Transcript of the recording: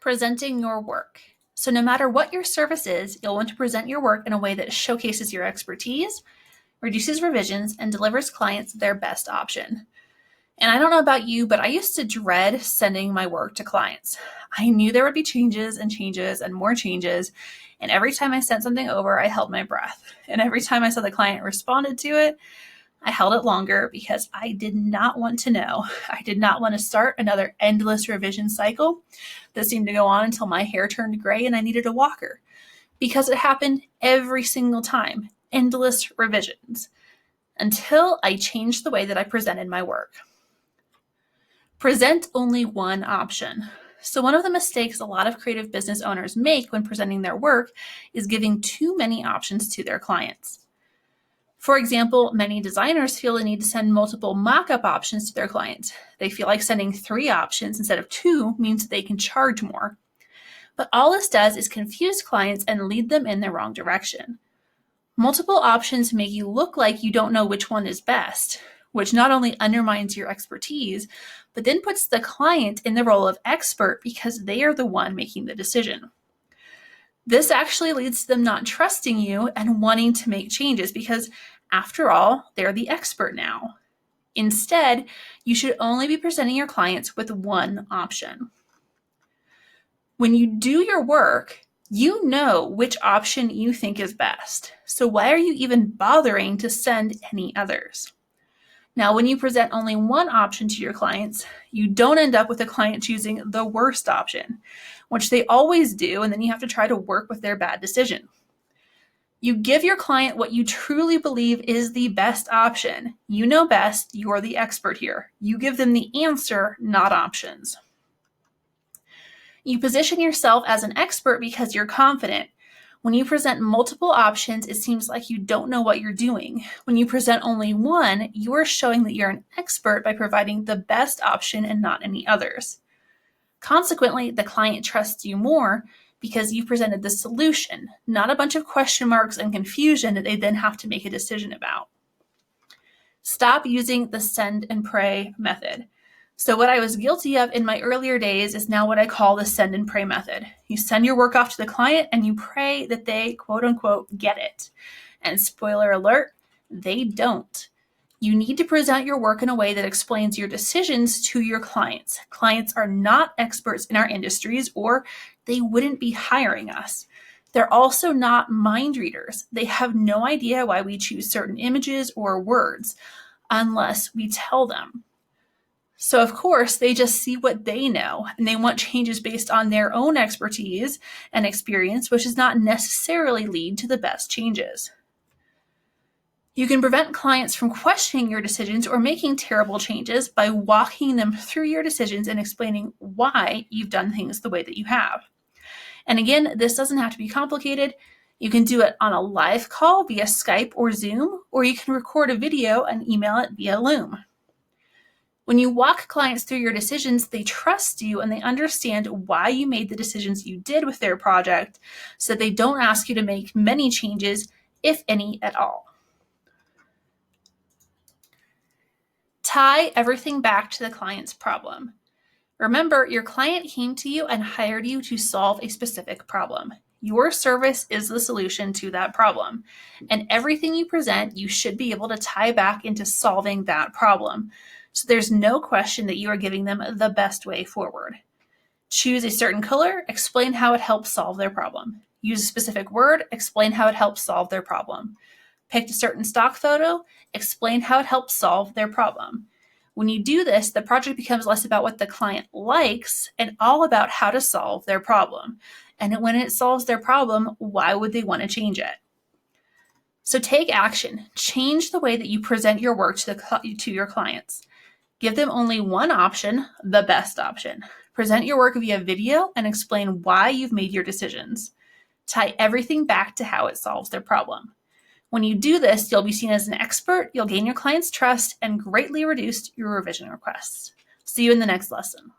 Presenting your work. So no matter what your service is, you'll want to present your work in a way that showcases your expertise, reduces revisions, and delivers clients their best option. And I don't know about you, but I used to dread sending my work to clients. I knew there would be changes and more changes. And every time I sent something over, I held my breath. And every time I saw the client responded to it, I held it longer because I did not want to know. I did not want to start another endless revision cycle that seemed to go on until my hair turned gray and I needed a walker. Because it happened every single time. Endless revisions. Until I changed the way that I presented my work. Present only one option. So one of the mistakes a lot of creative business owners make when presenting their work is giving too many options to their clients. For example, many designers feel the need to send multiple mock-up options to their clients. They feel like sending 3 options instead of 2 means that they can charge more. But all this does is confuse clients and lead them in the wrong direction. Multiple options make you look like you don't know which one is best, which not only undermines your expertise, but then puts the client in the role of expert because they are the one making the decision. This actually leads to them not trusting you and wanting to make changes because, after all, they're the expert now. Instead, you should only be presenting your clients with one option. When you do your work, you know which option you think is best. So why are you even bothering to send any others? Now, when you present only one option to your clients, you don't end up with a client choosing the worst option, which they always do, and then you have to try to work with their bad decision. You give your client what you truly believe is the best option. You know best, you're the expert here. You give them the answer, not options. You position yourself as an expert because you're confident. When you present multiple options, it seems like you don't know what you're doing. When you present only one, you are showing that you're an expert by providing the best option and not any others. Consequently, the client trusts you more because you presented the solution, not a bunch of question marks and confusion that they then have to make a decision about. Stop using the send and pray method. So what I was guilty of in my earlier days is now what I call the send and pray method. You send your work off to the client and you pray that they, quote unquote, get it. And spoiler alert, they don't. You need to present your work in a way that explains your decisions to your clients. Clients are not experts in our industries, or they wouldn't be hiring us. They're also not mind readers. They have no idea why we choose certain images or words unless we tell them. So of course, they just see what they know, and they want changes based on their own expertise and experience, which does not necessarily lead to the best changes. You can prevent clients from questioning your decisions or making terrible changes by walking them through your decisions and explaining why you've done things the way that you have. And again, this doesn't have to be complicated. You can do it on a live call via Skype or Zoom, or you can record a video and email it via Loom. When you walk clients through your decisions, they trust you and they understand why you made the decisions you did with their project, so that they don't ask you to make many changes, if any at all. Tie everything back to the client's problem. Remember, your client came to you and hired you to solve a specific problem. Your service is the solution to that problem. And everything you present, you should be able to tie back into solving that problem. So there's no question that you are giving them the best way forward. Choose a certain color, explain how it helps solve their problem. Use a specific word, explain how it helps solve their problem. Pick a certain stock photo, explain how it helps solve their problem. When you do this, the project becomes less about what the client likes and all about how to solve their problem. And when it solves their problem, why would they want to change it? So take action. Change the way that you present your work to your clients. Give them only one option, the best option. Present your work via video and explain why you've made your decisions. Tie everything back to how it solves their problem. When you do this, you'll be seen as an expert, you'll gain your client's trust, and greatly reduce your revision requests. See you in the next lesson.